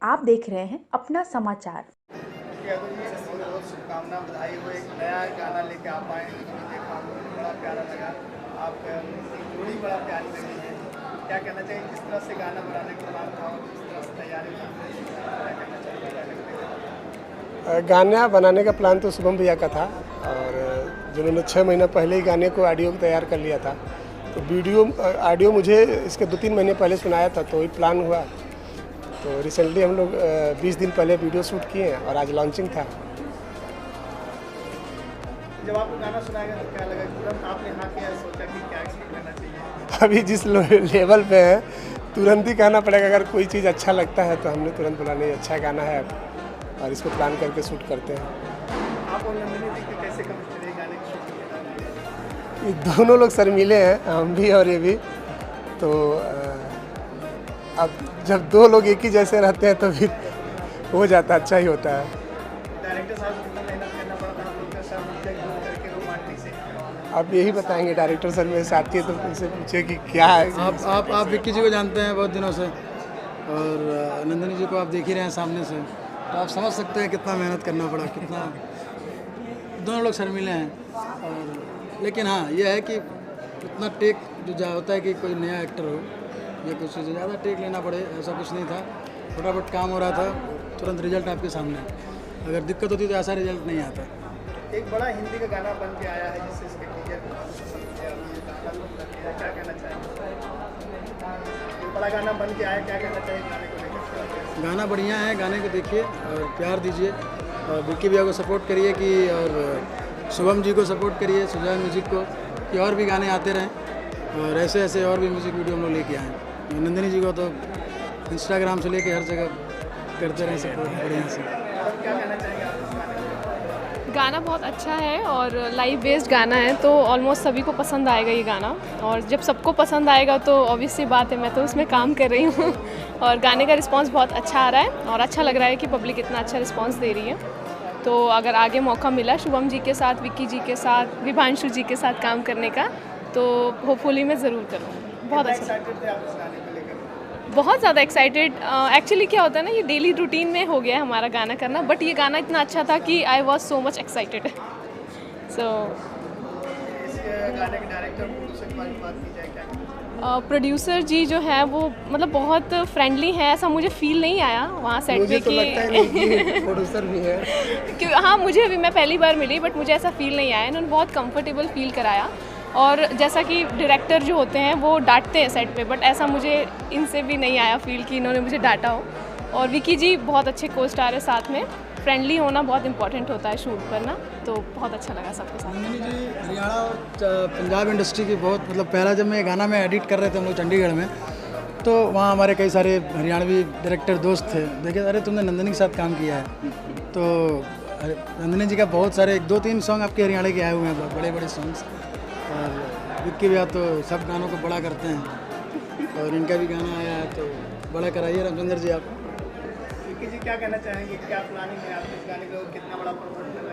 आप देख रहे हैं अपना समाचार। बहुत शुभकामना, बधाई हो। एक नया गाना लेके आप आए हैं, जो देखा मुझे बड़ा प्यारा लगा। आपका जोड़ी बड़ा प्यारी लगी है। क्या कहना चाहिए, किस तरह से गाना बनाने का प्लान था और किस तरह से तैयारी था, क्या कहना चाहिए? गाना बनाने का प्लान तो शुभम भैया का था और जिन्होंने 6 महीना पहले ही गाने को ऑडियो तैयार कर लिया था। तो ऑडियो मुझे इसके 2-3 महीने पहले सुनाया था, तो वही प्लान हुआ। तो रिसेंटली हम लोग 20 दिन पहले वीडियो शूट किए हैं और आज लॉन्चिंग था। जब आपको गाना सुनाया गया तो क्या लगा? तुरंत आपने हाँ किया, सोचा कि क्या एक्सपेक्ट करना चाहिए? अभी जिस लेवल पे है तुरंत ही कहना पड़ेगा। अगर कोई चीज़ अच्छा लगता है तो हमने तुरंत बोला नहीं अच्छा गाना है और इसको प्लान करके शूट करते हैं। आप और नंदिनी जी की कैसे केमिस्ट्री रही गाने की शूटिंग के दौरान? ये दोनों लोग शर्मीले हैं, हम भी और ये भी। तो अब जब दो लोग एक ही जैसे रहते हैं तो फिर हो जाता, अच्छा ही होता है। डायरेक्टर साहब को कितना मेहनत करना पड़ा था आप लोग का, सब एक करके रोमांटिक से? आप यही बताएंगे, डायरेक्टर सर मेरे साथी है तो उनसे पूछे कि क्या है। आप विक्की जी को जानते हैं बहुत दिनों से और नंदिनी जी को आप देख ही रहे हैं सामने से, तो आप समझ सकते हैं कितना मेहनत करना पड़ा, कितना। दोनों लोग शर्मीले हैं और लेकिन हाँ यह है कि उतना टेक जो होता है कि कोई नया एक्टर हो या कुछ चीज़ ज़्यादा टेक लेना पड़े, ऐसा कुछ नहीं था। फटाफट काम हो रहा था, तुरंत रिजल्ट आपके सामने। अगर दिक्कत होती तो ऐसा रिजल्ट नहीं आता। एक बड़ा हिंदी का गाना बन के आया है जिससे इसके टीचर क्या कहना चाहिए? एक बड़ा गाना बन के आया, क्या कहना चाहिए गाने को लेकर? गाना बढ़िया है, गाने को देखिए और प्यार दीजिए और विक्की भैया को सपोर्ट करिए कि और शुभम जी को सपोर्ट करिए, सुजान म्यूजिक को, कि और भी गाने आते रहें और ऐसे ऐसे और भी म्यूज़िक वीडियो हम लोग लेके आएँ। नंदिनी जी को तो इंस्टाग्राम से लेके हर जगह करते रहें सपोर्ट बढ़िया से। क्या कहना चाहेंगे आप इस गाने को? गाना बहुत अच्छा है और लाइव बेस्ड गाना है, तो ऑलमोस्ट सभी को पसंद आएगा ये गाना। और जब सबको पसंद आएगा तो ऑब्वियस सी बात है, मैं तो उसमें काम कर रही हूँ और गाने का रिस्पांस बहुत अच्छा आ रहा है और अच्छा लग रहा है कि पब्लिक इतना अच्छा रिस्पांस दे रही है। तो अगर आगे मौका मिला शुभम जी के साथ, विक्की जी के साथ, विभांशु जी के साथ काम करने का, तो होपफुली मैं ज़रूर करूँगी। बहुत अच्छा, एक्साइटेड थे आप इस गाने को लेकर? बहुत ज़्यादा एक्साइटेड। एक्चुअली क्या होता है ना, ये डेली रूटीन में हो गया है हमारा गाना करना, बट ये गाना इतना अच्छा था कि I was so much excited. So इस गाने के डायरेक्टर प्रोड्यूसर की बात की जाए, क्या कहना? प्रोड्यूसर जी जो है वो मतलब बहुत फ्रेंडली है, ऐसा मुझे फील नहीं आया वहाँ सेट मुझे पे तो लगता है नहीं कि प्रोड्यूसर भी है। कि हाँ, मुझे भी, मैं पहली बार मिली बट मुझे ऐसा फील नहीं आया। इन्होंने बहुत कंफर्टेबल फील कराया और जैसा कि डायरेक्टर जो होते हैं वो डांटते हैं सेट पे, बट ऐसा मुझे इनसे भी नहीं आया फील कि इन्होंने मुझे डांटा हो। और विकी जी बहुत अच्छे को स्टार है साथ में, फ्रेंडली होना बहुत इंपॉर्टेंट होता है शूट पर ना, तो बहुत अच्छा लगा सबके साथ। नंदिनी जी हरियाणा और पंजाब इंडस्ट्री की बहुत, मतलब पहला जब मैं गाना में एडिट कर रहे थे हम लोग चंडीगढ़ में, तो वहाँ हमारे कई सारे हरियाणवी डायरेक्टर दोस्त थे। देखे अरे तुमने नंदिनी के साथ काम किया है, तो नंदिनी जी का बहुत सारे 2-3 सॉन्ग आपके हरियाणा के आए हुए हैं, बड़े बड़े सॉन्ग्स। और विक्की भैया तो सब गानों को बड़ा करते हैं और इनका भी गाना आया है तो बड़ा कराइए रामचंद्र जी आप। विक्की जी क्या कहना चाहेंगे, क्या प्लानिंग है आपके इस गाने को, कितना बड़ा प्रमोट करना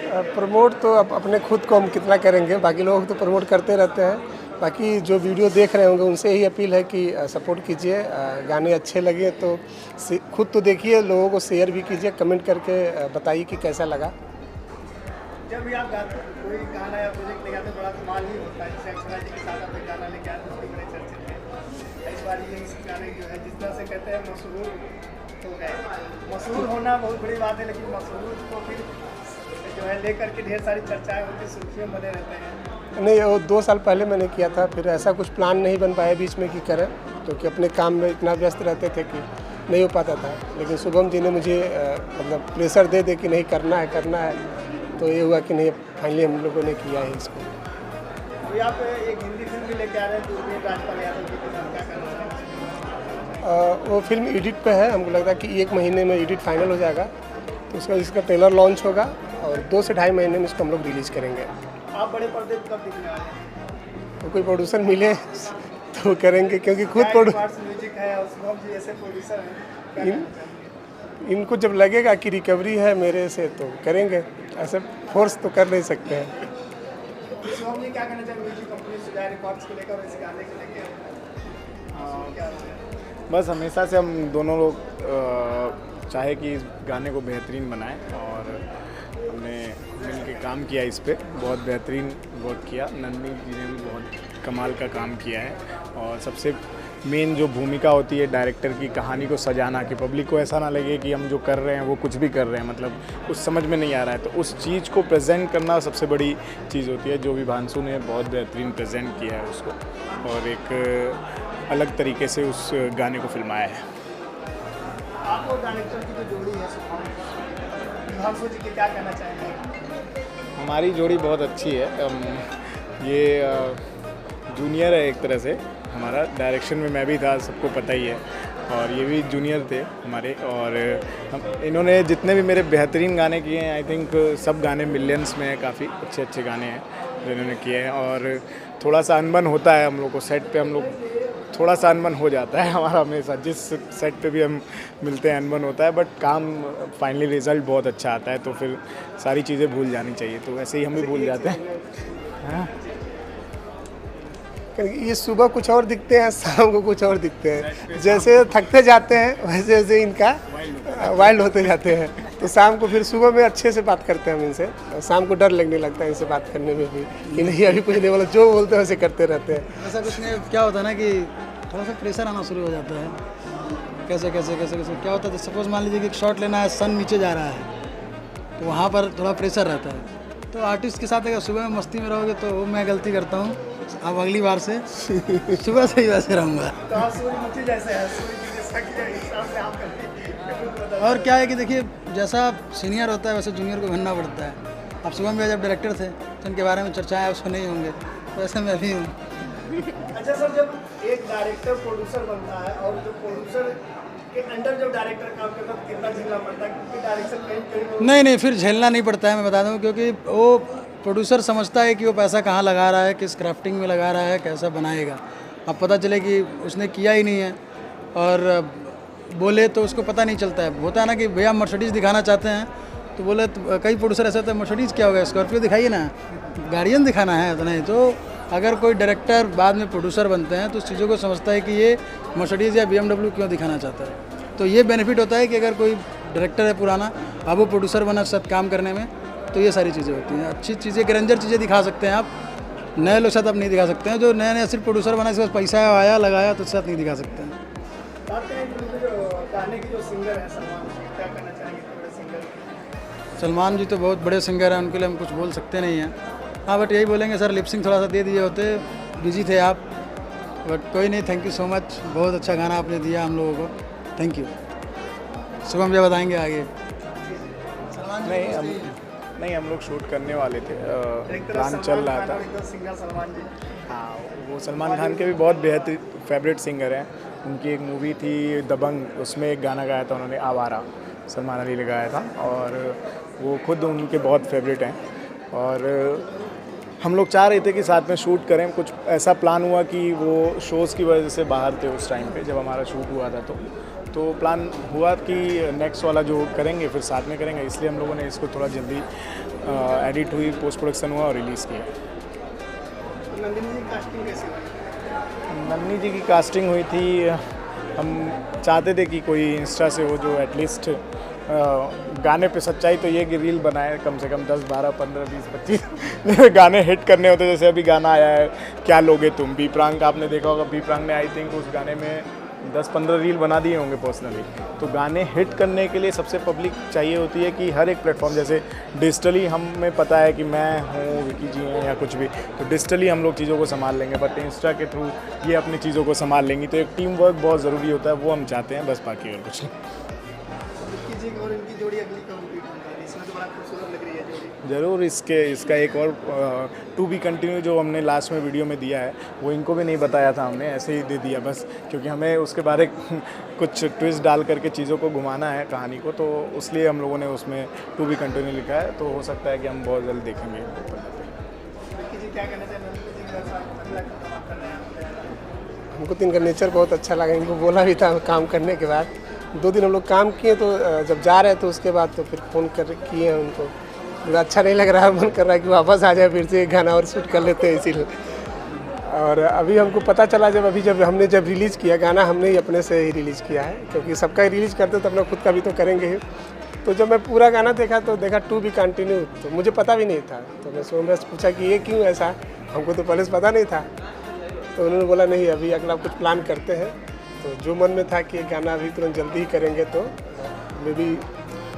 है? प्रमोट तो अपने खुद को हम कितना करेंगे, बाकी लोग तो प्रमोट करते रहते हैं। बाकी जो वीडियो देख रहे होंगे उनसे ही अपील है कि सपोर्ट कीजिए। गाने अच्छे लगे तो खुद तो देखिए, लोगों को शेयर भी कीजिए, कमेंट करके बताइए कि कैसा लगा। जब भी आप गाते कोई गाना या प्रोजेक्ट लेके आते बड़ा कमाल ही होता है। जैसे अक्षरा जी के साथ आप एक गाना लेके आए तो उसके बड़े चर्चे थे। इस बार ये इस गाने जो है जिस तरह से कहते हैं मशहूर हो गए। मशहूर होना बहुत बड़ी बात है, लेकिन मशहूर को फिर जो है लेकर के ढेर सारी चर्चाएं होती, सुर्खियों बने रहते हैं। नहीं, वो 2 साल पहले मैंने किया था, फिर ऐसा कुछ प्लान नहीं बन पाया बीच में कि करें, क्योंकि अपने काम में इतना व्यस्त रहते थे कि नहीं हो पाता था। लेकिन शुभम जी ने मुझे मतलब प्रेशर दे कि नहीं करना है, तो ये हुआ कि नहीं, फाइनली हम लोगों ने किया है इसको। अभी आप एक हिंदी फिल्म भी लेके आ रहे हैं दूरबीन राजपाल यादव जी के साथ, क्या करना चाहेंगे? वो फिल्म एडिट पे है, हमको लगता है कि 1 महीने में एडिट फाइनल हो जाएगा, तो इसका ट्रेलर लॉन्च होगा और 2 से ढाई महीने में इसको हम लोग रिलीज़ करेंगे। आप बड़े पर्दे पर कब दिखने वाले हैं? तो कोई प्रोड्यूसर मिले तो करेंगे, क्योंकि खुद म्यूजिक है और शुभम जी ऐसे प्रोड्यूसर हैं, क्या कहना चाहेंगे? इनको जब लगेगा कि रिकवरी है मेरे से तो करेंगे, ऐसे फोर्स तो कर नहीं सकते हैं। शुभम जी क्या कहना चाहेंगे म्यूजिक कंपनी सुजाय रिकॉर्ड्स को लेकर और इस गाने को लेकर? क्या बस हमेशा से हम दोनों लोग चाहे कि इस गाने को बेहतरीन बनाएं और हमने मिल के काम किया इस पे, बहुत बेहतरीन वर्क किया। नंदिनी जी ने भी बहुत कमाल का काम किया है और सबसे मेन जो भूमिका होती है डायरेक्टर की, कहानी को सजाना कि पब्लिक को ऐसा ना लगे कि हम जो कर रहे हैं वो कुछ भी कर रहे हैं, मतलब कुछ समझ में नहीं आ रहा है, तो उस चीज़ को प्रेजेंट करना सबसे बड़ी चीज़ होती है, जो भी भांसु ने बहुत बेहतरीन प्रेजेंट किया है उसको और एक अलग तरीके से उस गाने को फिल्माया है। आपको डायरेक्टर की जो जोड़ी है भांसु जी के क्या कहना चाहेंगे? हमारी जोड़ी बहुत अच्छी है। ये जूनियर है एक तरह से, हमारा डायरेक्शन में मैं भी था, सबको पता ही है, और ये भी जूनियर थे हमारे। और इन्होंने जितने भी मेरे बेहतरीन गाने किए हैं, आई थिंक सब गाने मिलियंस में हैं, काफ़ी अच्छे अच्छे गाने हैं जो इन्होंने किए हैं। और थोड़ा सा अनबन होता है हम लोग को सेट पे, हम लोग थोड़ा सा अनबन हो जाता है हमारा, हमेशा जिस सेट पे भी हम मिलते हैं अनबन होता है, बट काम फाइनली रिज़ल्ट बहुत अच्छा आता है, तो फिर सारी चीज़ें भूल जानी चाहिए, तो वैसे ही हम भी भूल जाते हैं। हाँ, ये सुबह कुछ और दिखते हैं, शाम को कुछ और दिखते हैं। जैसे थकते जाते हैं वैसे वैसे इनका वाइल्ड होते जाते हैं। तो शाम को फिर सुबह में अच्छे से बात करते हैं हम इनसे, और शाम को डर लगने लगता है इनसे बात करने में भी कि नहीं अभी कुछ नहीं, बोला जो बोलते हैं वैसे करते रहते हैं। ऐसा कुछ नहीं, क्या होता है ना कि थोड़ा सा प्रेशर आना शुरू हो जाता है, कैसे कैसे कैसे कैसे क्या होता है। सपोज मान लीजिए कि एक शॉट लेना है, सन नीचे जा रहा है, तो वहाँ पर थोड़ा प्रेशर रहता है। तो आर्टिस्ट के साथ अगर सुबह में मस्ती में रहोगे तो वो मैं गलती करता हूँ, अब अगली बार से सुबह से ही वैसे रहूँगा। तो आप सूर्यमुखी जैसे हैं, सूर्य जैसा कि इस हिसाब से आप करते हैं। और क्या है कि देखिए, जैसा सीनियर होता है वैसे जूनियर को बनना पड़ता है। अब सुबह में जब डायरेक्टर थे तो उनके बारे में चर्चाएं आप सुने ही होंगे, तो वैसे मैं भी हूँ। अच्छा सर, जब एक डायरेक्टर प्रोड्यूसर बनता है और जो प्रोड्यूसर के अंडर जब डायरेक्टर काम करता है तो कितना झेलना पड़ता है, क्योंकि डायरेक्शन कहीं नहीं, फिर झेलना नहीं पड़ता है, मैं बता दूँ, क्योंकि वो प्रोड्यूसर समझता है कि वो पैसा कहाँ लगा रहा है, किस क्राफ्टिंग में लगा रहा है, कैसा बनाएगा। अब पता चले कि उसने किया ही नहीं है और बोले तो उसको पता नहीं चलता है। होता है ना कि भैया मर्सिडीज़ दिखाना चाहते हैं, तो बोले तो कई प्रोड्यूसर ऐसे होते हैं, मर्सिडीज़ क्या होगा, स्कॉर्पियो दिखाइए ना, गाड़ियन दिखाना है, तो नहीं। तो अगर कोई डायरेक्टर बाद में प्रोड्यूसर बनते हैं तो उस चीज़ों को समझता है कि ये मर्सिडीज़ या BMW क्यों दिखाना चाहता है। तो ये बेनिफिट होता है कि अगर कोई डायरेक्टर है पुराना, अब वो प्रोड्यूसर बना साथ काम करने में, तो ये सारी चीज़ें होती हैं। अच्छी चीज़ें, ग्रेंजर चीज़ें दिखा सकते हैं आप, नए लोग साथ आप नहीं दिखा सकते हैं। जो नए नए सिर्फ प्रोड्यूसर बना, इसके पास पैसा आया लगाया, तो साथ नहीं दिखा सकते हैं। बात करें जो गाने के जो सिंगर हैं सलमान, क्या करना चाहेंगे बड़े सिंगर? सलमान जी तो बहुत बड़े सिंगर हैं, उनके लिए हम कुछ बोल सकते नहीं हैं। हाँ, बट यही बोलेंगे सर लिपसिंग थोड़ा सा दे दिए होते, बिजी थे आप, बट कोई नहीं, थैंक यू सो मच, बहुत अच्छा गाना आपने दिया हम लोगों को, थैंक यू। सुबह मुझे बताएंगे आगे। नहीं, हम लोग शूट करने वाले थे, प्लान चल रहा था। सिंगर सलमान जी, हाँ, वो सलमान खान के भी बहुत बेहतरीन फेवरेट सिंगर हैं। उनकी एक मूवी थी दबंग, उसमें एक गाना गाया था उन्होंने, आवारा, सलमान अली ने गाया था, और वो खुद उनके बहुत फेवरेट हैं। और हम लोग चाह रहे थे कि साथ में शूट करें, कुछ ऐसा प्लान हुआ कि वो शोज़ की वजह से बाहर थे उस टाइम पे जब हमारा शूट हुआ था, तो प्लान हुआ कि नेक्स्ट वाला जो करेंगे फिर साथ में करेंगे, इसलिए हम लोगों ने इसको थोड़ा जल्दी एडिट हुई, पोस्ट प्रोडक्शन हुआ और रिलीज़ किया। नंदिनी जी की कास्टिंग कैसी हुई? नंदिनी जी की कास्टिंग हुई थी, हम चाहते थे कि कोई इंस्टा से हो जो एटलीस्ट गाने पे सच्चाई तो ये कि रील बनाए कम से कम 10, 12, 15, 20, 25 गाने हिट करने होते। जैसे अभी गाना आया है क्या लोगे तुम, बी प्रांग का आपने देखा होगा, बी प्रांग ने आई थिंक उस गाने में 10-15 रील बना दिए होंगे पर्सनली। तो गाने हिट करने के लिए सबसे पब्लिक चाहिए होती है कि हर एक प्लेटफॉर्म, जैसे डिजिटली हमें पता है कि मैं हूँ, विकी जी हैं या कुछ भी, तो डिजिटली हम लोग चीज़ों को संभाल लेंगे, बट इंस्टा के थ्रू ये अपनी चीज़ों को संभाल लेंगी। तो एक टीम वर्क बहुत ज़रूरी होता है, वो हम चाहते हैं, बस बाकी और कुछ नहीं। विकी जी और इनकी जोड़ी अगली कब रिपीट होने वाली है? इसमें तो बड़ा खूबसूरत लग रही है जोड़ी। ज़रूर इसका एक और टू बी कंटिन्यू जो हमने लास्ट में वीडियो में दिया है, वो इनको भी नहीं बताया था हमने, ऐसे ही दे दिया बस, क्योंकि हमें उसके बारे कुछ ट्विस्ट डाल करके चीज़ों को घुमाना है कहानी को, तो इसलिए हम लोगों ने उसमें टू बी कंटिन्यू लिखा है। तो हो सकता है कि हम बहुत जल्द देखेंगे। विकी जी क्या कहना चाहिए? हमको तो इनका नेचर बहुत अच्छा लगा, इनको बोला भी था काम करने के बाद, 2 दिन हम लोग काम किए, तो जब जा रहे तो उसके बाद तो फिर फ़ोन कर किए हैं उनको, अच्छा नहीं लग रहा है, मन कर रहा है कि वापस आ जाए, फिर से एक गाना और शूट कर लेते हैं, इसीलिए। और अभी हमको पता चला जब हमने रिलीज़ किया गाना, हमने ही अपने से ही रिलीज़ किया है, क्योंकि सबका ही रिलीज़ करते तो अपना खुद का भी तो करेंगे ही। तो जब मैं पूरा गाना देखा तो देखा टू बी कंटिन्यू, तो मुझे पता भी नहीं था। तो मैं सोमरा से पूछा कि ये क्यों ऐसा, हमको तो पहले से पता नहीं था। तो उन्होंने बोला नहीं, अभी अगला कुछ प्लान करते हैं। तो जो मन में था कि गाना अभी तुरंत जल्दी ही करेंगे, तो मे बी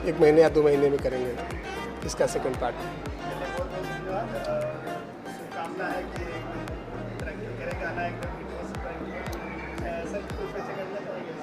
1 महीने या 2 महीने में करेंगे इसका सेकंड पार्ट। शुभकामना है कि तरक्की करे गाना एकदम हिट हो। सर कुछ कैसे करना चाहिए?